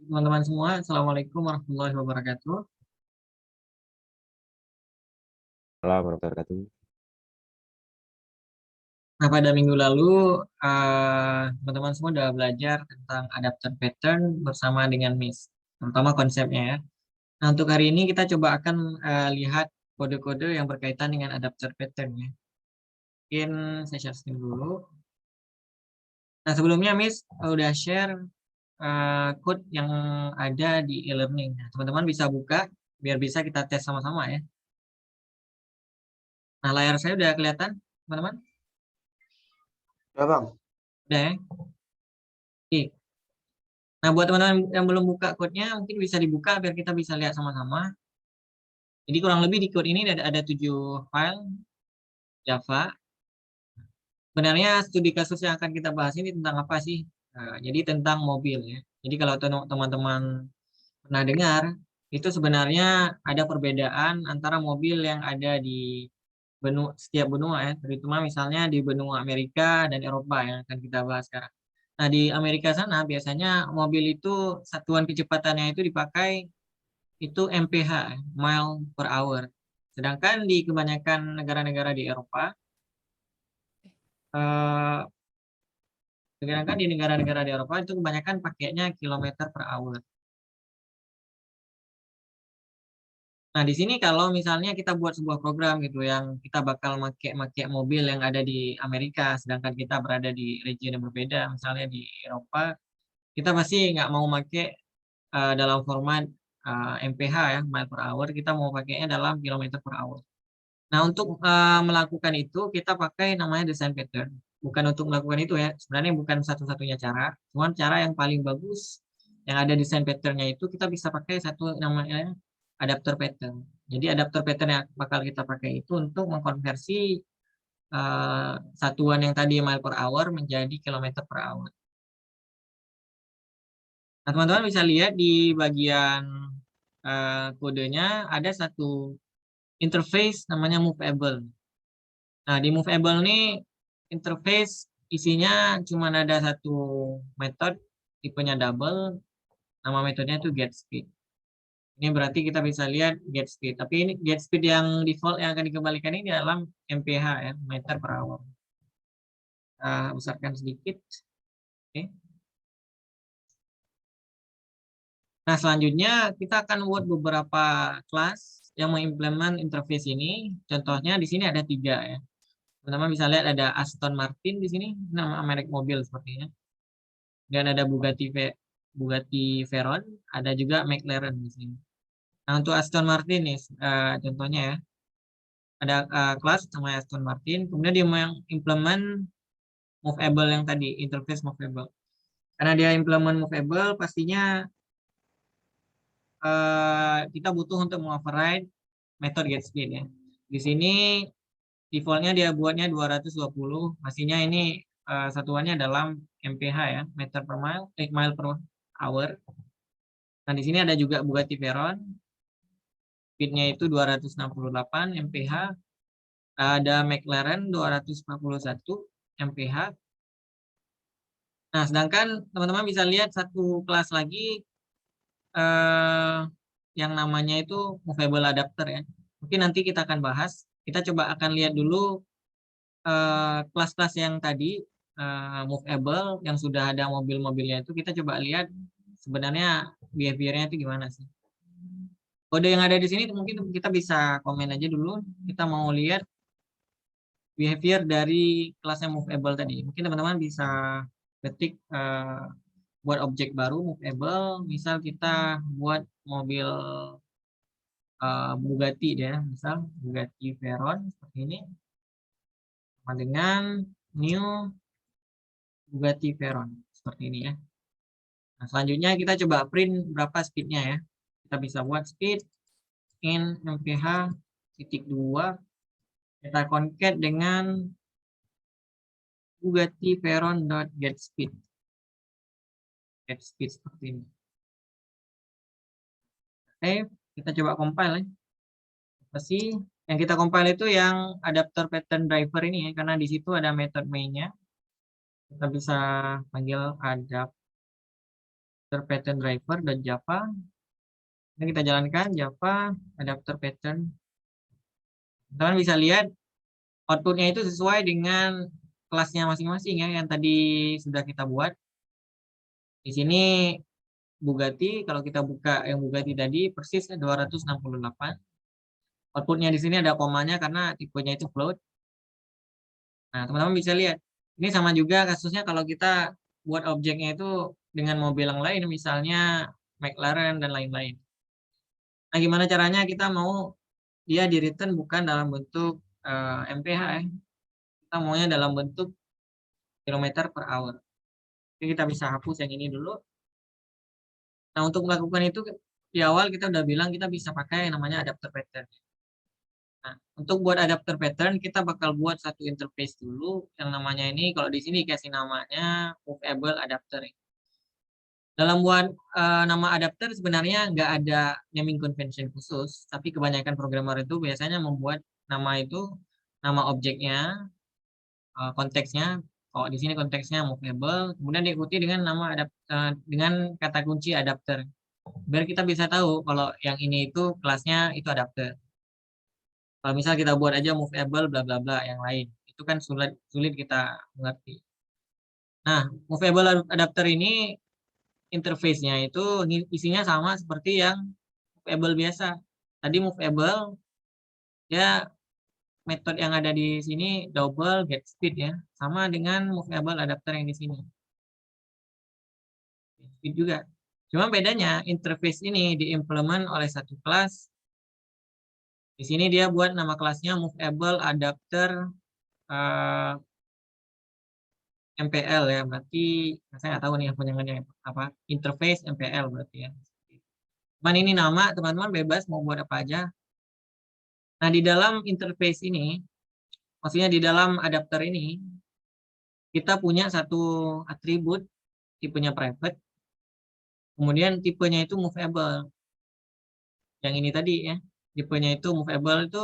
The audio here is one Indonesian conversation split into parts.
Teman-teman semua, Assalamualaikum warahmatullahi wabarakatuh. Assalamualaikum warahmatullahi wabarakatuh. Nah, pada minggu lalu, teman-teman semua sudah belajar tentang adapter pattern bersama dengan Miss, terutama konsepnya ya. Nah, untuk hari ini kita coba akan lihat kode-kode yang berkaitan dengan adapter pattern ya. Mungkin saya share screen dulu. Nah, sebelumnya Miss udah share code yang ada di e-learning. Nah, teman-teman bisa buka biar bisa kita tes sama-sama ya. Nah, layar saya udah kelihatan, teman-teman? Ya Bang, Udah ya? Oke. Nah, buat teman-teman yang belum buka code-nya, mungkin bisa dibuka biar kita bisa lihat sama-sama. Jadi kurang lebih di code ini ada 7 file Java. Sebenarnya studi kasus yang akan kita bahas ini tentang apa sih? Jadi tentang mobil ya. Jadi kalau teman-teman pernah dengar, itu sebenarnya ada perbedaan antara mobil yang ada di setiap benua ya. Terutama misalnya di benua Amerika dan Eropa yang akan kita bahas sekarang. Nah, di Amerika sana biasanya mobil itu satuan kecepatannya itu dipakai itu MPH, mile per hour. Sedangkan di kebanyakan negara-negara di Eropa, eh, sedangkan di negara-negara di Eropa itu kebanyakan pakainya kilometer per hour. Nah, di sini kalau misalnya kita buat sebuah program gitu yang kita bakal make mobil yang ada di Amerika, sedangkan kita berada di region yang berbeda, misalnya di Eropa, kita pasti nggak mau make dalam format MPH ya, mile per hour, kita mau pakainya dalam kilometer per hour. Nah, untuk melakukan itu kita pakai namanya design pattern. Bukan untuk melakukan itu ya, sebenarnya bukan satu-satunya cara. Cuman cara yang paling bagus yang ada design patternnya itu kita bisa pakai satu namanya adapter pattern. Jadi adapter pattern yang bakal kita pakai itu untuk mengkonversi satuan yang tadi mile per hour menjadi kilometer per hour. Nah, teman-teman bisa lihat di bagian kodenya ada satu interface namanya movable. Nah, di movable ini interface isinya cuma ada satu metode, tipenya double, nama metodenya itu getSpeed. Ini berarti kita bisa lihat getSpeed. Tapi ini getSpeed yang default yang akan dikembalikan ini dalam MPH ya, meter per hour. Besarkan sedikit. Oke. Nah, selanjutnya kita akan buat beberapa kelas yang mengimplement interface ini. Contohnya di sini ada 3 ya. Teman-teman bisa lihat ada Aston Martin di sini, nama merek mobil sepertinya. Dan ada Bugatti Veyron, ada juga McLaren di sini. Nah, untuk Aston Martin nih, contohnya ya, ada kelas namanya Aston Martin, kemudian dia mengimplement movable yang tadi, interface movable. Karena dia implement movable, pastinya kita butuh untuk mengoverride method getSpeed ya. Di sini defaultnya dia buatnya 220, pastinya ini satuannya dalam MPH ya, meter per mile, mile per hour. Nah, di sini ada juga Bugatti Veyron, speednya itu 268 mph, ada McLaren 241 mph. Nah, sedangkan teman-teman bisa lihat satu kelas lagi eh, yang namanya itu movable adapter ya. Mungkin nanti kita akan bahas. Kita coba akan lihat dulu kelas-kelas yang tadi movable yang sudah ada mobil-mobilnya itu kita coba lihat sebenarnya behaviornya itu gimana sih. Kode yang ada di sini mungkin kita bisa komen aja dulu. Kita mau lihat behavior dari kelasnya movable tadi. Mungkin teman-teman bisa ketik buat objek baru movable. Misal kita buat mobil Bugatti ya, misal Bugatti Veyron seperti ini. Sama dengan new Bugatti Veyron seperti ini ya. Nah, selanjutnya kita coba print berapa speednya ya. Kita bisa buat speed in mph titik 2. Kita concat dengan Bugatti Veyron get speed seperti ini. Oke, kita coba compile ya. Apa sih yang kita compile itu yang adapter pattern driver ini ya, karena di situ ada method main-nya. Kita bisa panggil adapter adapter pattern driver .java. Dan kita jalankan Java adapter pattern. Teman-teman bisa lihat outputnya itu sesuai dengan kelasnya masing-masing ya, yang tadi sudah kita buat. Di sini Bugatti, kalau kita buka yang Bugatti tadi persis 268. Outputnya di sini ada komanya karena tipenya itu float. Nah, teman-teman bisa lihat. Ini sama juga kasusnya kalau kita buat objeknya itu dengan mobil yang lain, misalnya McLaren dan lain-lain. Nah, gimana caranya kita mau dia di return bukan dalam bentuk MPH ya. Kita maunya dalam bentuk kilometer per hour. Jadi kita bisa hapus yang ini dulu. Nah, untuk melakukan itu di awal kita udah bilang kita bisa pakai yang namanya adapter pattern. Nah, untuk buat adapter pattern kita bakal buat satu interface dulu yang namanya ini, kalau di sini kasih namanya movable adapter. Dalam buat nama adapter sebenarnya nggak ada naming convention khusus, tapi kebanyakan programmer itu biasanya membuat nama itu, nama objeknya, konteksnya. Kalau di sini konteksnya movable, kemudian diikuti dengan nama dengan kata kunci adapter. Biar kita bisa tahu kalau yang ini itu kelasnya itu adapter. Kalau misal kita buat aja movable bla bla bla yang lain, itu kan sulit kita mengerti. Nah, movable adapter ini interface-nya itu isinya sama seperti yang movable biasa. Tadi movable ya, metode yang ada di sini double get speed ya, sama dengan movable adapter yang di sini. Speed juga. Cuma bedanya interface ini diimplement oleh satu kelas. Di sini dia buat nama kelasnya movable adapter MPL ya, berarti saya nggak tahu nih panjangannya apa, interface MPL berarti ya. Cuman ini nama, teman-teman bebas mau buat apa aja. Nah, di dalam interface ini, maksudnya di dalam adapter ini, kita punya satu atribut tipenya private, kemudian tipenya itu movable. Yang ini tadi ya, tipenya itu movable itu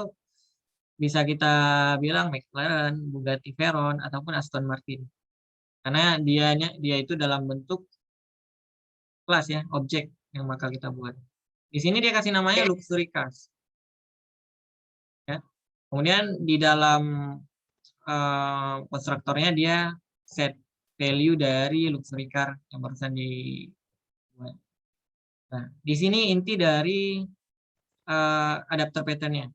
bisa kita bilang McLaren, Bugatti Veyron, ataupun Aston Martin. Karena dia itu dalam bentuk kelas ya, objek yang bakal kita buat. Di sini dia kasih namanya luxury cars. Ya. Kemudian di dalam konstruktornya dia set value dari luxury car yang barusan dibuat. Nah, di sini inti dari adapter pattern-nya.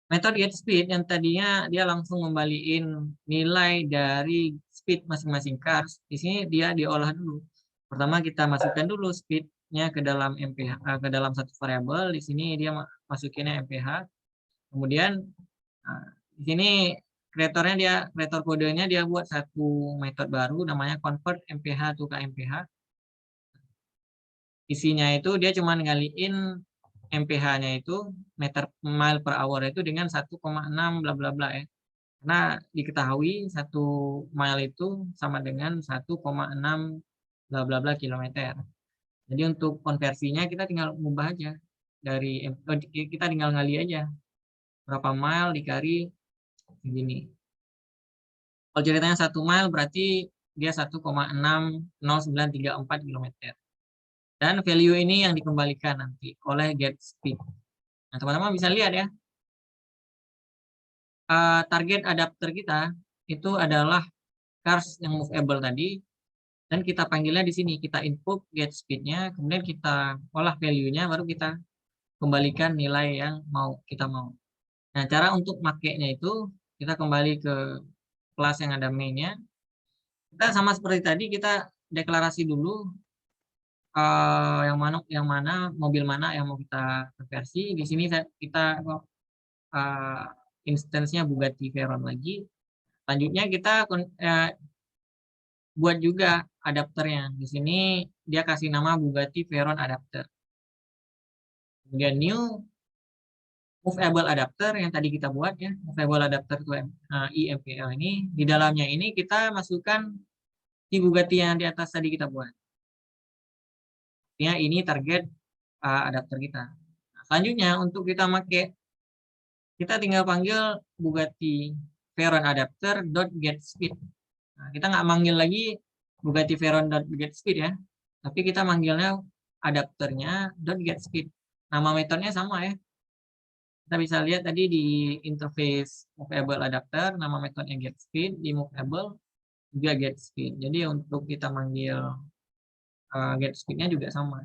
Metode getSpeed yang tadinya dia langsung ngembaliin nilai dari speed masing-masing cars, di sini dia diolah dulu. Pertama kita masukkan dulu speed-nya ke dalam MPH, ke dalam satu variabel. Di sini dia masukinnya MPH. Kemudian di sini kreator kodenya dia buat satu metode baru namanya convert MPH to KMPH. Isinya itu dia cuma ngaliin MPH-nya itu mile per hour itu dengan 1,6 bla bla bla ya. Karena diketahui 1 mile itu sama dengan 1,6 bla bla bla kilometer. Jadi untuk konversinya kita tinggal mengubah aja dari kita tinggal ngali aja berapa mile dikali segini. Kalau ceritanya 1 mile berarti dia 1,60934 kilometer. Dan value ini yang dikembalikan nanti oleh getSpeed. Nah, teman-teman bisa lihat ya. Target adapter kita itu adalah cars yang movable tadi. Dan kita panggilnya di sini. Kita input getSpeed-nya. Kemudian kita olah value-nya. Baru kita kembalikan nilai yang kita mau. Nah, cara untuk makainya itu. Kita kembali ke kelas yang ada main-nya. Kita sama seperti tadi. Kita deklarasi dulu. Yang mana mobil mana yang mau kita konversi. Di sini kita instance-nya Bugatti Veyron lagi. Selanjutnya kita buat juga adapternya. Di sini dia kasih nama Bugatti Veyron adapter. Kemudian new movable adapter yang tadi kita buat ya, movable adapter to IMPL ini. Di dalamnya ini kita masukkan si Bugatti yang di atas tadi kita buat. Ini target adapter kita. Nah, selanjutnya untuk kita pakai, kita tinggal panggil Bugatti Veyron adapter .getSpeed. Nah, kita nggak manggil lagi Bugatti Veyron .getSpeed ya. tapi kita manggilnya adapternya .getSpeed. Nama metodenya sama ya. Kita bisa lihat tadi di interface movable adapter, nama metodenya getSpeed, di movable juga getSpeed. Jadi untuk kita manggil getSpeed-nya juga sama.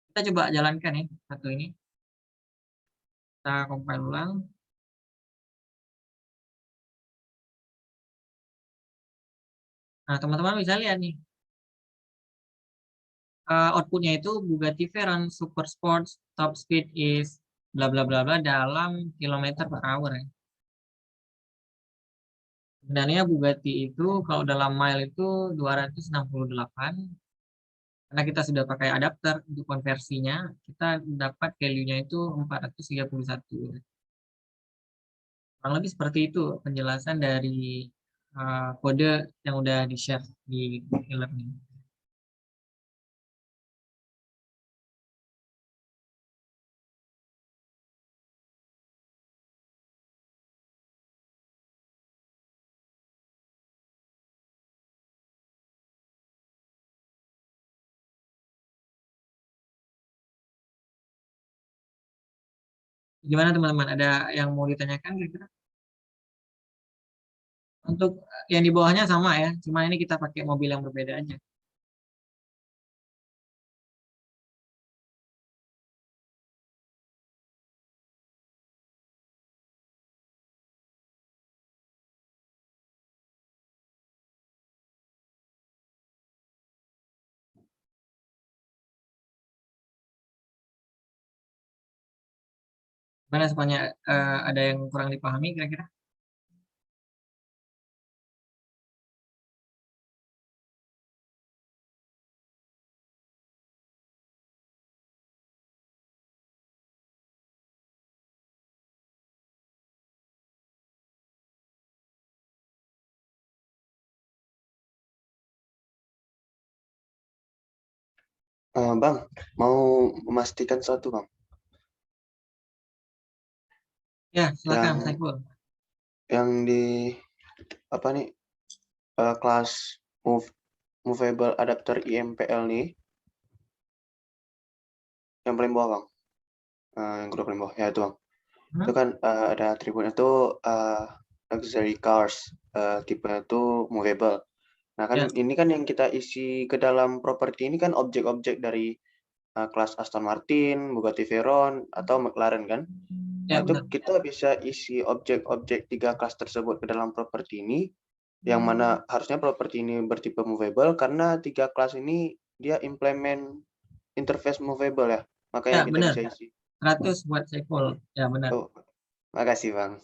Kita coba jalankan ya satu ini. Kita compile ulang. Nah, teman-teman bisa lihat nih. Outputnya itu Bugatti Veyron Super Sports top speed is bla bla bla bla dalam kilometer per hour ya. Sebenarnya Bugatti itu kalau dalam mile itu 268. Karena kita sudah pakai adapter untuk konversinya, kita dapat value-nya itu 431. Kurang lebih seperti itu penjelasan dari kode yang udah di-share di e-learning. Gimana teman-teman? Ada yang mau ditanyakan kira-kira? Untuk yang di bawahnya sama ya, cuma ini kita pakai mobil yang berbeda aja. Gimana semuanya ada yang kurang dipahami kira-kira? Bang, mau memastikan sesuatu bang. Ya, silakan Yang Saiful. yang di apa nih kelas movable adapter IMPL nih, yang paling bawah bang. Yang kedua paling bawah ya itu bang. Itu kan ada atributnya tuh luxury cars, tipenya tuh movable. Nah kan Ya. ini kan yang kita isi ke dalam properti ini kan objek-objek dari kelas Aston Martin, Bugatti Veyron atau McLaren kan. Ya, Nah, itu benar. kita bisa isi objek-objek 3 kelas tersebut ke dalam properti ini, yang mana harusnya properti ini bertipe movable karena 3 kelas ini dia implement interface movable ya. Makanya Ya, kita benar. bisa isi. 100 buat Saiful. Ya, benar. Oh, makasih bang.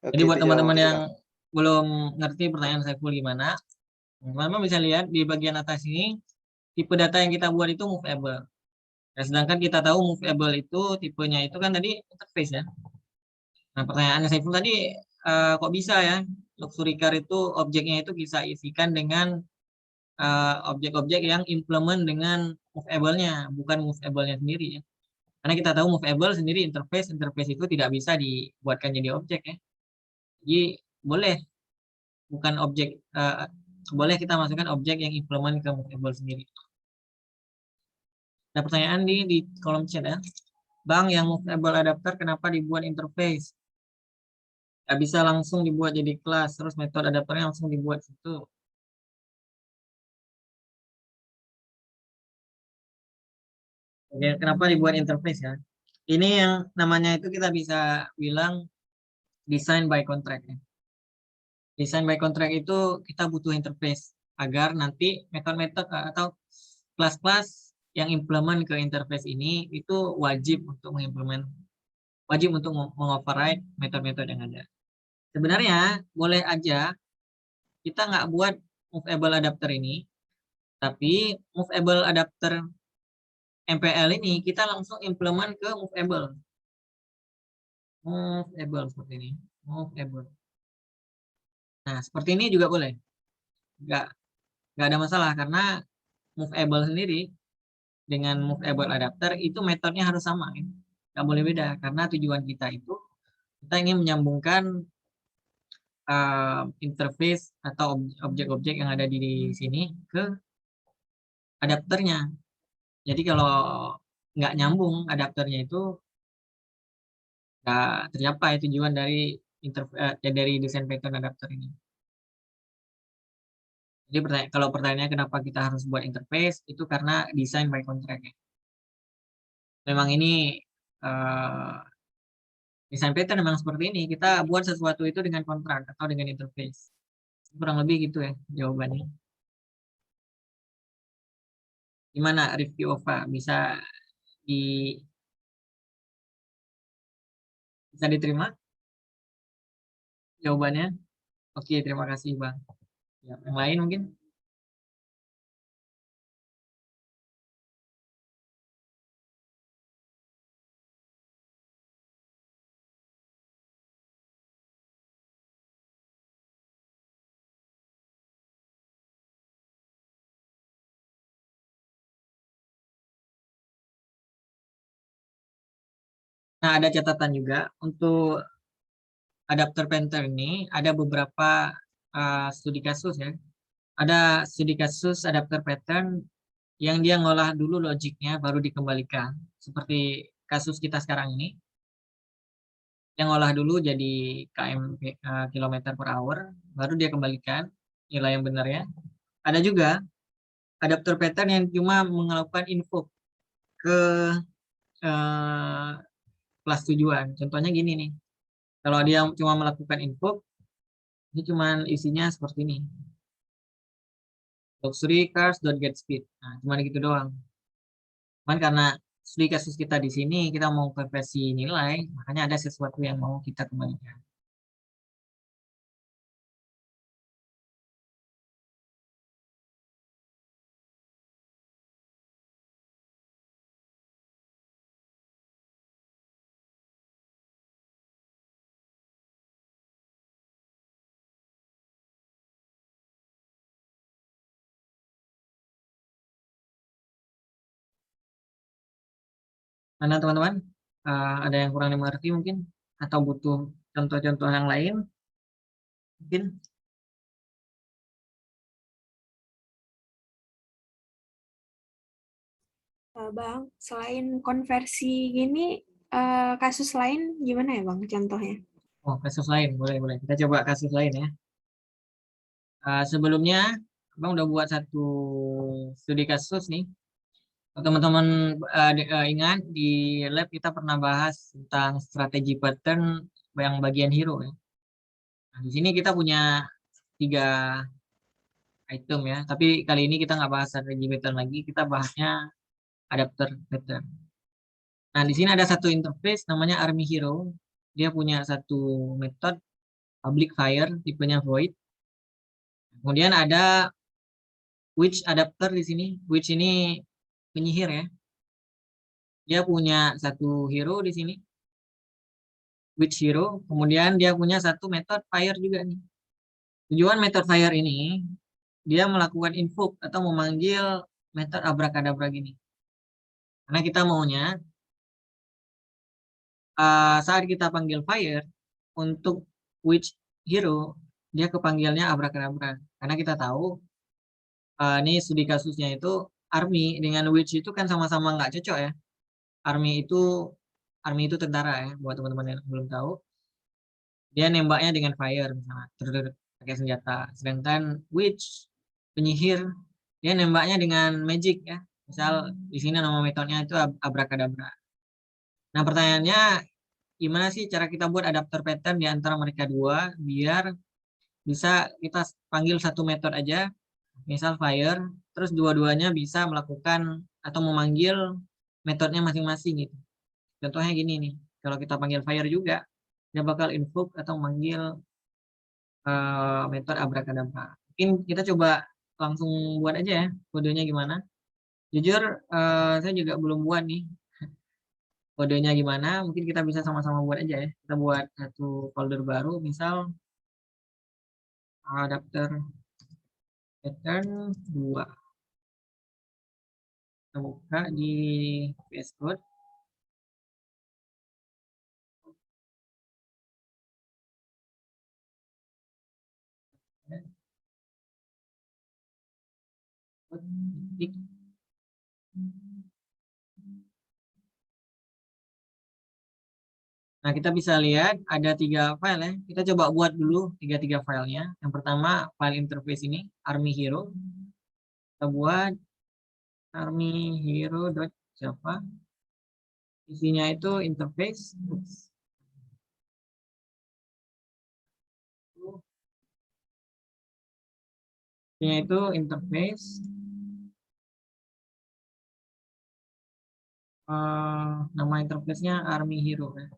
Jadi Oke, buat itu jawaban teman-teman makasih yang bang. belum ngerti pertanyaan Saiful gimana, teman-teman bisa lihat di bagian atas ini, tipe data yang kita buat itu movable. Ya, sedangkan kita tahu movable itu tipenya itu kan tadi interface ya. Nah, pertanyaannya Saiful tadi, kok bisa ya luxury car itu objeknya itu bisa isikan dengan objek-objek yang implement dengan movable-nya, bukan movable-nya sendiri ya. Karena kita tahu movable sendiri interface itu tidak bisa dibuatkan jadi objek ya. Jadi boleh bukan objek, boleh kita masukkan objek yang implement ke movable sendiri. Ada pertanyaan di kolom chat ya. Bang, yang movable adapter kenapa dibuat interface? Nggak bisa langsung dibuat jadi kelas, terus metode adapternya langsung dibuat situ. Oke, kenapa dibuat interface ya? Ini yang namanya itu kita bisa bilang design by contract ya. Design by contract itu kita butuh interface agar nanti metode-metode atau kelas-kelas yang implement ke interface ini itu wajib untuk mengoverride metode-metode yang ada. Sebenarnya boleh aja kita nggak buat movable adapter ini, tapi movable adapter MPL ini kita langsung implement ke movable seperti ini, movable. Nah, seperti ini juga boleh. Nggak ada masalah karena movable sendiri dengan movable adapter itu metodenya harus sama. Ya. Nggak boleh beda karena tujuan kita itu kita ingin menyambungkan interface atau objek-objek yang ada di sini ke adapternya. Jadi kalau nggak nyambung adapternya itu nggak tercapai tujuan dari dari desain pattern adapter ini. Jadi kalau pertanyaannya kenapa kita harus buat interface, itu karena design by contract ya. Memang ini desain pattern memang seperti ini. Kita buat sesuatu itu dengan kontrak atau dengan interface. Kurang lebih gitu ya jawabannya. Gimana review OVA? Di, bisa diterima jawabannya? Oke, terima kasih Bang. Ya, yang lain mungkin? Nah, ada catatan juga untuk adapter pattern ini ada beberapa studi kasus ya. Ada studi kasus adapter pattern yang dia ngolah dulu logiknya baru dikembalikan. Seperti kasus kita sekarang ini. Yang ngolah dulu jadi km kilometer per hour, baru dia kembalikan nilai yang benarnya. Ada juga adapter pattern yang cuma melakukan info ke eh, kelas tujuan. Contohnya gini nih. Kalau dia cuma melakukan info, ini cuma isinya seperti ini. Luxury cars don't get speed. Nah, cuma gitu doang. Cuman karena studi kasus kita di sini, kita mau versi nilai, makanya ada sesuatu yang mau kita kembalikan. Mana teman-teman? Ada yang kurang dimengerti mungkin? Atau butuh contoh-contoh yang lain? Mungkin? Bang, selain konversi gini, kasus lain gimana ya Bang contohnya? Oh, kasus lain. Boleh, boleh. Kita coba kasus lain ya. Sebelumnya, Abang udah buat satu studi kasus nih. Teman-teman ingat di lab kita pernah bahas tentang strategi pattern yang bagian hero ya. Nah, di sini kita punya 3 item ya. Tapi kali ini kita nggak bahas strategi pattern lagi, kita bahasnya adapter pattern. Nah, di sini ada satu interface namanya Army Hero. Dia punya satu metode public fire tipenya void. Kemudian ada witch adapter di sini. Witch ini penyihir ya. Dia punya satu hero di sini, witch hero. Kemudian dia punya satu metode fire juga nih. Tujuan metode fire ini dia melakukan invoke atau memanggil metode abrakadabra gini. Karena kita maunya saat kita panggil fire untuk witch hero, dia kepanggilnya abrakadabra. Karena kita tahu ini studi kasusnya itu army dengan witch itu kan sama-sama nggak cocok ya. Army itu tentara ya, buat teman-teman yang belum tahu. Dia nembaknya dengan fire misalnya, pakai senjata. Sedangkan witch penyihir dia nembaknya dengan magic ya. Misal di sini nama metodenya itu abrakadabra. Nah, pertanyaannya gimana sih cara kita buat adapter pattern di antara mereka dua biar bisa kita panggil satu metode aja, misal fire, terus dua-duanya bisa melakukan atau memanggil metodenya masing-masing gitu. Contohnya gini nih, kalau kita panggil fire juga, dia bakal invoke atau manggil metode abrakadabra. Mungkin kita coba langsung buat aja ya, kodenya gimana. Jujur, saya juga belum buat nih kodenya gimana. Mungkin kita bisa sama-sama buat aja ya. Kita buat satu folder baru, misal adapter pattern 2. Kita buka di VS Code. Klik. Nah, kita bisa lihat ada 3 file ya. Kita coba buat dulu tiga filenya. Yang pertama, file interface ini, Army Hero. Kita buat armyhero.java. Isinya itu interface. Isinya itu interface. Nama interface-nya Army Hero ya.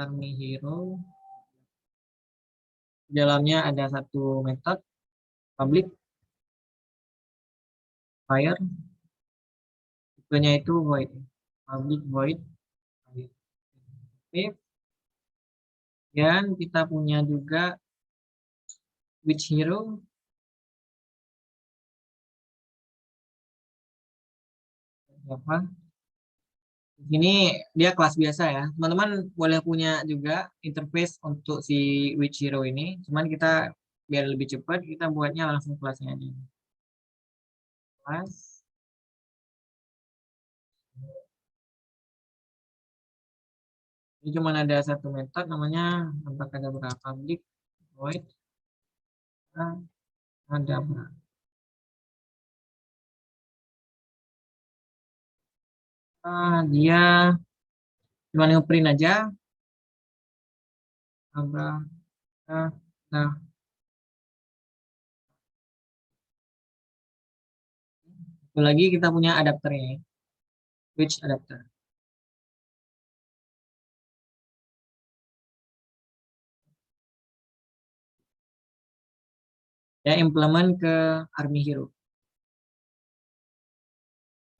Army Hero. Di dalamnya ada satu metode public fire. Tipenya itu void. Public void. Oke. Dan kita punya juga which hero. Apa? Di sini dia kelas biasa ya. Teman-teman boleh punya juga interface untuk si which hero ini. Cuman kita biar lebih cepat kita buatnya langsung kelasnya aja. Kelas. Ini cuma ada satu metode namanya ada berapa public void ada berapa. Dia cuma ngeprint aja. Nah, satu lagi kita punya adapternya, which adapter. Ya, implement ke Army Hero.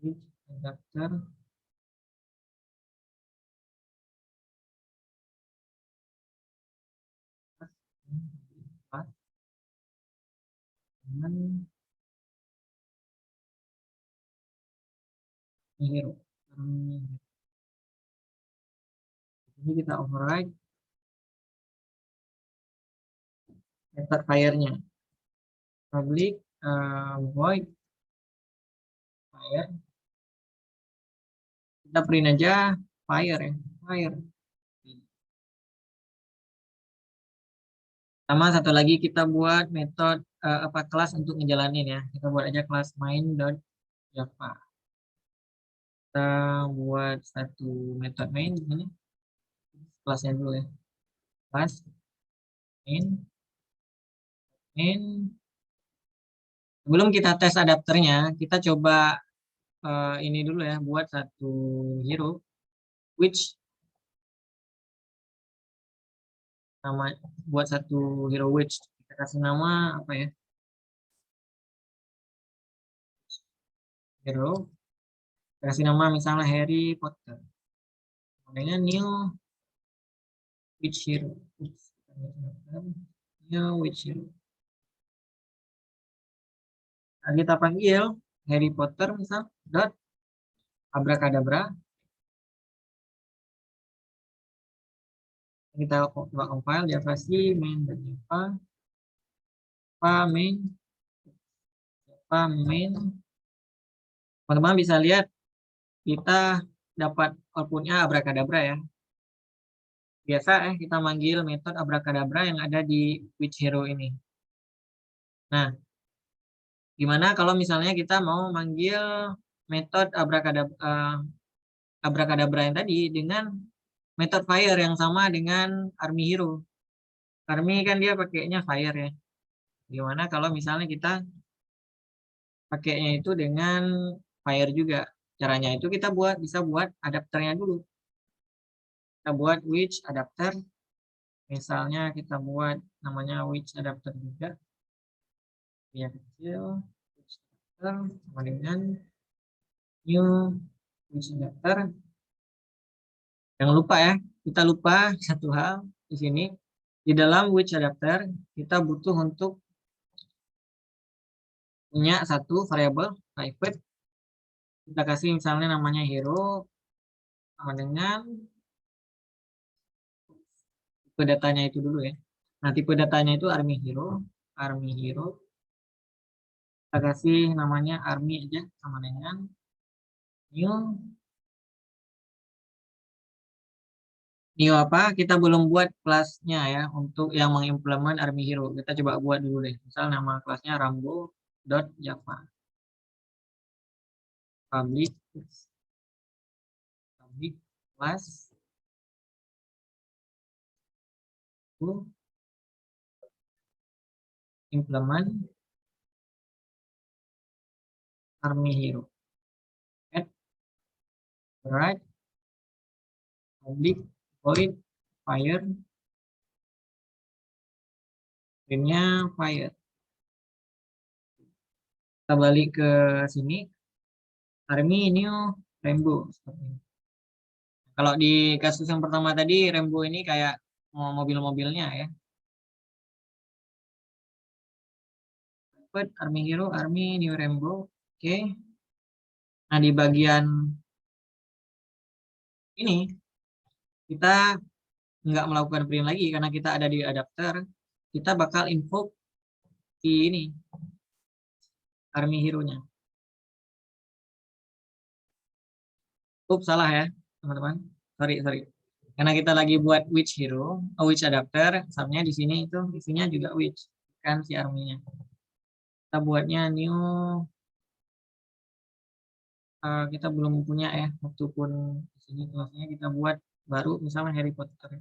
Which adapter. Hero. Ini kita override method fire-nya. Public void fire. Kita print aja fire ya. Fire. Sama satu lagi kita buat metode kelas untuk ngejalanin ya. Kita buat aja kelas main.java. Kita buat satu metode main di sini. Kelasnya dulu ya. Kelas main. Sebelum kita tes adapternya, kita coba ini dulu ya, buat satu hero which nama buat satu hero which kita kasih nama apa ya? Hero kasih nama misalnya Harry Potter. Kemudian new which hero. New which hero. Nah, kita panggil Harry Potter misal dot abracadabra. Kita coba compile Java C main.java main. Teman-teman bisa lihat kita dapat outputnya abracadabra ya. Biasa kita manggil metode abracadabra yang ada di which hero ini. Nah, gimana kalau misalnya kita mau manggil metode abracadabra yang tadi dengan metode fire yang sama dengan Army Hero. Army kan dia pakainya fire ya. Gimana kalau misalnya kita pakainya itu dengan fire juga. Caranya itu kita bisa buat adapternya dulu. Kita buat which adapter. Misalnya kita buat namanya which adapter juga. Ya kecil. Which adapter sama dengan new which adapter. Jangan lupa ya, kita lupa satu hal di sini. Di dalam which adapter kita butuh untuk punya satu variabel private. Kita kasih misalnya namanya hero sama dengan tipe datanya itu dulu ya. Nah, tipe datanya itu Army Hero Kita kasih namanya army aja sama dengan new. New apa? Kita belum buat kelasnya ya untuk yang mengimplement army hero. Kita coba buat dulu deh. Misal nama kelasnya rambo.java. Public class to implement army hero. Add right public void fire. Printnya fire. Kita balik ke sini. Army new rainbow. Kalau di kasus yang pertama tadi rainbow ini kayak mobil-mobilnya ya. Army hero, army new rainbow. Oke. Nah di bagian ini kita nggak melakukan print lagi karena kita ada di adapter. Kita bakal invoke di ini army hero-nya. Salah ya teman-teman. Sorry. Karena kita lagi buat which hero, which adapter, subnya di sini itu isinya juga which, kan si army-nya. Kita buatnya new. Kita belum punya ya, meskipun di sini kelasnya kita buat baru, misalnya Harry Potter.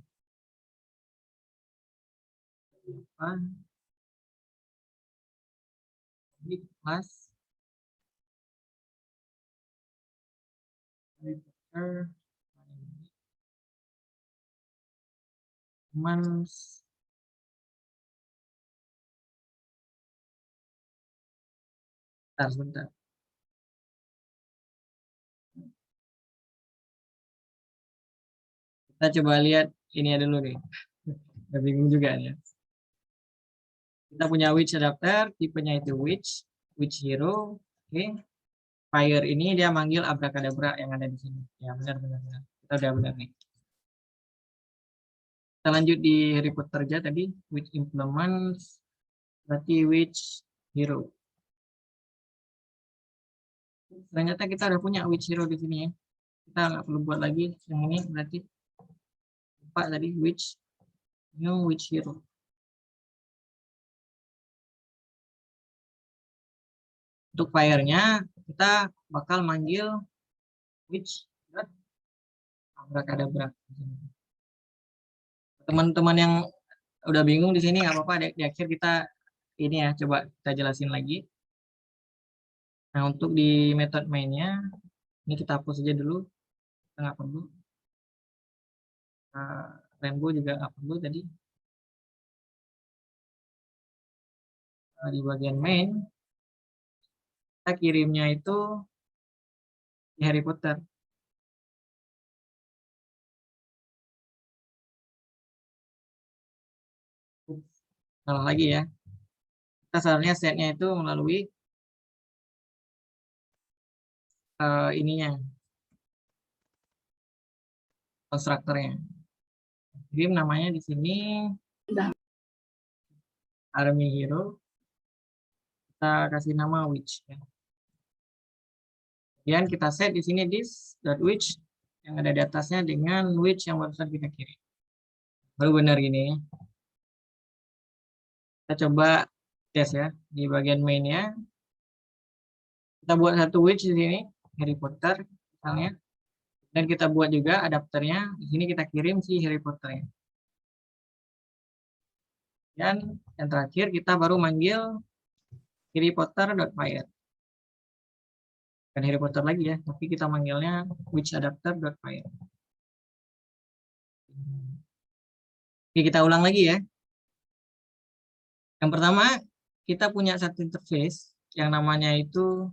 Ini kelas Harry Potter teman sebentar. Kita coba lihat ini dulu nih. Udah bingung juga ya. Kita punya which adapter, tipenya itu which hero. Oke. Fire ini dia manggil abracadabra yang ada di sini. Ya benar. Kita udah benar nih. Kita lanjut di Harry Potter aja tadi, which implements berarti which hero. Ternyata kita udah punya which hero di sini ya. Kita nggak perlu buat lagi yang ini, berarti lupa tadi which new which hero. Untuk fire-nya kita bakal manggil which abracadabra. Teman-teman yang udah bingung di sini nggak apa-apa, di akhir kita ini ya coba kita jelasin lagi. Nah untuk di method mainnya ini kita hapus aja dulu, kita nggak perlu. Rainbow juga nggak perlu tadi. Di bagian main kita kirimnya itu di Harry Potter. Salah lagi ya. Kita sebenarnya setnya itu melalui ininya, konstruktornya. Kirim namanya di sini army hero. Kita kasih nama which. Ya. Kemudian kita set di sini this.which yang ada di atasnya dengan which yang barusan kita kirim. Baru benar gini. Kita coba tes ya di bagian mainnya. Kita buat satu which di sini Harry Potter misalnya. Dan kita buat juga adapternya. Di sini kita kirim si Harry Potter-nya. Dan yang terakhir kita baru manggil Harry Potter.fire. Bukan Harry Potter lagi ya, tapi kita manggilnya which adapter.fire. Oke, kita ulang lagi ya. Yang pertama, kita punya satu interface yang namanya itu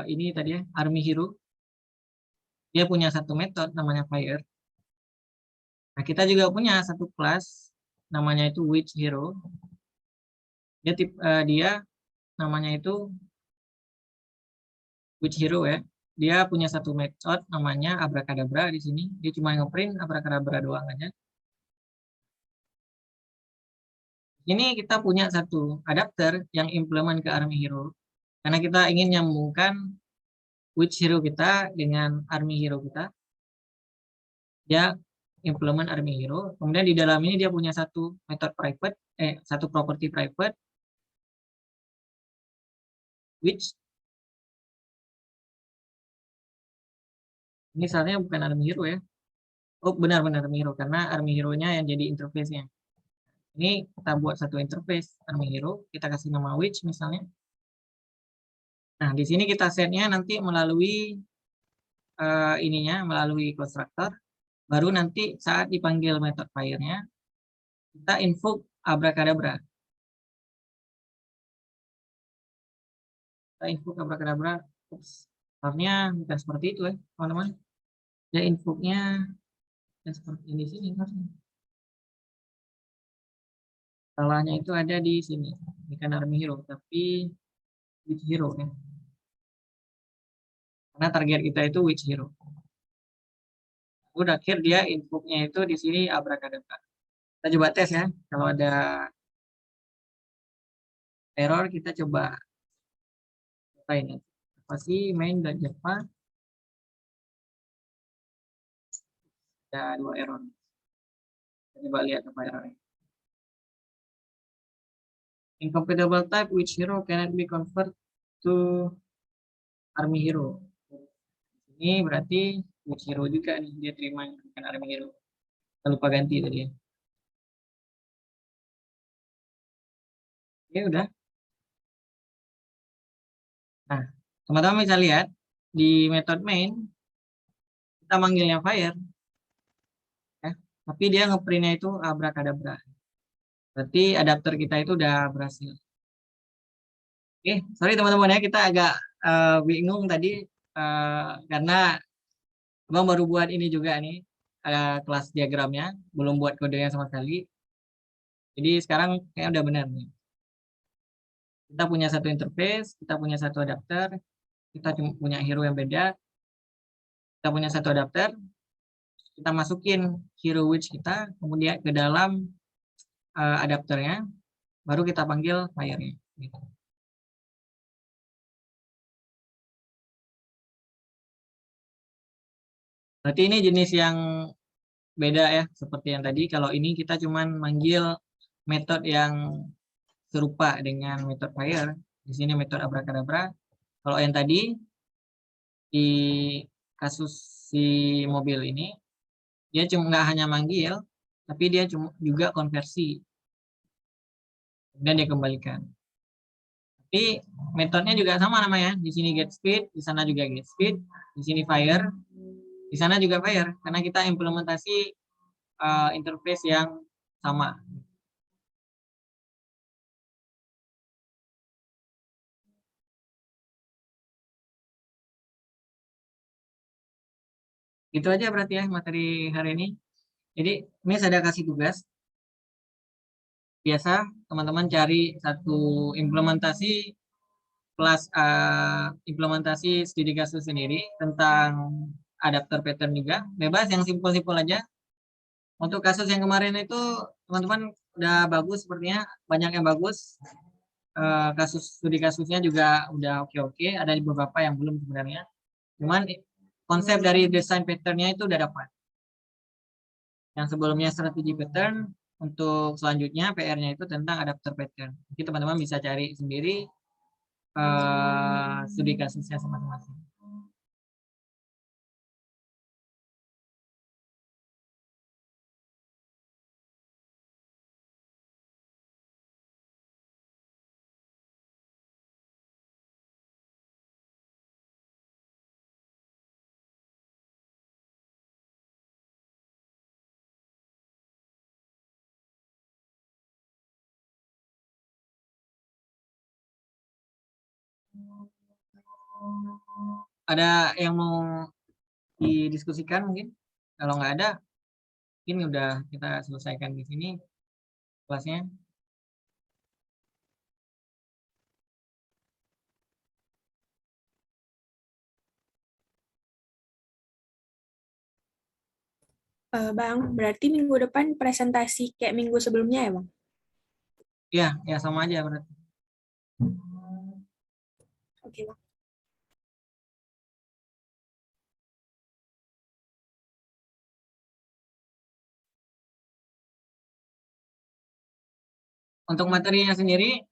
ini tadi ya, army hero. Dia punya satu metode namanya fire. Nah, kita juga punya satu kelas namanya itu which hero. Dia namanya itu which hero ya. Dia punya satu metode namanya abracadabra di sini. Dia cuma ngeprint abracadabra doang aja. Ini kita punya satu adapter yang implement ke Army Hero. Karena kita ingin nyambungkan Witch Hero kita dengan Army Hero kita. Dia implement Army Hero. Kemudian di dalam ini dia punya satu method private, satu property private, which ini sebenarnya bukan Army Hero ya. Oh benar-benar Army Hero karena Army Hero-nya yang jadi interface-nya. Ini kita buat satu interface Army Hero, kita kasih nama which misalnya. Nah di sini kita setnya nanti melalui ininya, melalui constructor. Baru nanti saat dipanggil method fire-nya, kita invoke abracadabra. Kita invoke abracadabra. Harusnya bukan seperti itu ya, teman-teman. Ya invoke-nya seperti ini sini harusnya. Salahnya itu ada di sini, bukan Army Hero, tapi Witch Hero ya. Karena target kita itu Witch Hero. Udah akhir dia inputnya itu di sini abracadabra. Kita coba tes ya. Kalau ada error kita coba ini. Apa sih main.java? Ada 2 error. Kita coba lihat apa errornya. Incompatible type Witch Hero cannot be converted to Army Hero. Ini berarti Witch Hero juga nih dia terima bukan Army Hero. Kita lupa ganti tadi ya. Oke udah. Nah, teman-teman bisa lihat di metode main kita manggilnya fire, ya, tapi dia ngeprintnya itu abracadabra. Berarti adapter kita itu udah berhasil. Oke, sorry teman-teman ya kita agak bingung tadi karena Abang baru buat ini juga nih kelas diagramnya, belum buat kodenya sama sekali. Jadi sekarang kayak udah benar nih. Kita punya satu interface, kita punya satu adapter, kita punya hero yang beda, kita punya satu adapter, kita masukin hero witch kita, kemudian ke dalam adapternya, baru kita panggil fire-nya. Gitu. Berarti ini jenis yang beda ya, seperti yang tadi. Kalau ini kita cuman manggil metode yang serupa dengan metode fire. Di sini metode abracadabra. Kalau yang tadi di kasus si mobil ini, dia cuma nggak hanya manggil, tapi dia juga konversi. Kemudian dia kembalikan. Tapi metodenya juga sama namanya. Di sini get speed, di sana juga get speed, di sini fire, di sana juga fire. Karena kita implementasi interface yang sama. Gitu aja berarti ya materi hari ini. Jadi ini saya ada kasih tugas. Biasa teman-teman cari satu implementasi kelas implementasi studi kasus sendiri tentang adapter pattern juga. Bebas yang simpel-simpel aja. Untuk kasus yang kemarin itu teman-teman udah bagus sepertinya, banyak yang bagus. Kasus studi kasusnya juga udah oke-oke, ada beberapa yang belum sebenarnya. Cuman konsep dari desain patternnya itu udah dapat. Yang sebelumnya strategi pattern, untuk selanjutnya PR-nya itu tentang adapter pattern. Jadi teman-teman bisa cari sendiri studi kasusnya masing-masing. Ada yang mau didiskusikan mungkin? Kalau nggak ada, mungkin udah kita selesaikan di sini kelasnya. Bang, berarti minggu depan presentasi kayak minggu sebelumnya ya, Bang? Ya, ya sama aja berarti. Oke, Bang. Untuk materinya sendiri,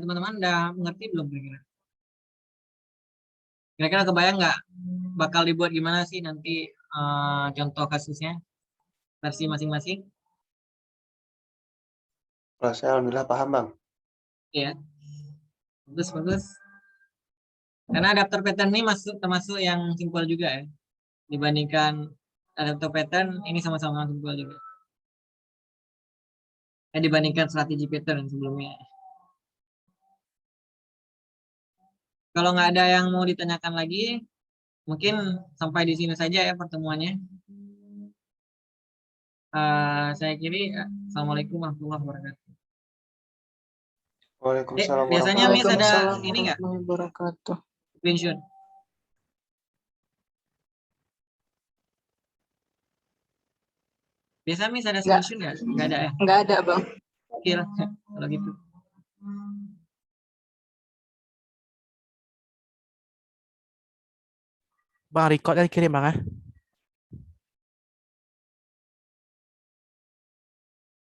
teman-teman udah mengerti belum kira-kira? Kira-kira kebayang nggak bakal dibuat gimana sih nanti contoh kasusnya versi masing-masing? Kalau saya alhamdulillah paham, Bang. Iya, bagus bagus. Karena adapter pattern ini termasuk yang simpel juga ya. Dibandingkan adapter pattern ini sama-sama simpel juga. Dibandingkan strategi pattern sebelumnya. Kalau nggak ada yang mau ditanyakan lagi, mungkin sampai di sini saja ya pertemuannya. Saya kiri, Assalamualaikum warahmatullahi wabarakatuh. Waalaikumsalam Biasanya Miss ada warahmatullahi ini nggak? wabarakatuh. Screenshot. Biasa Miss ada screenshot nggak? Nggak ada ya? Nggak ada, Bang. Oke lah, kalau gitu. Bang, record dan kirim Bang,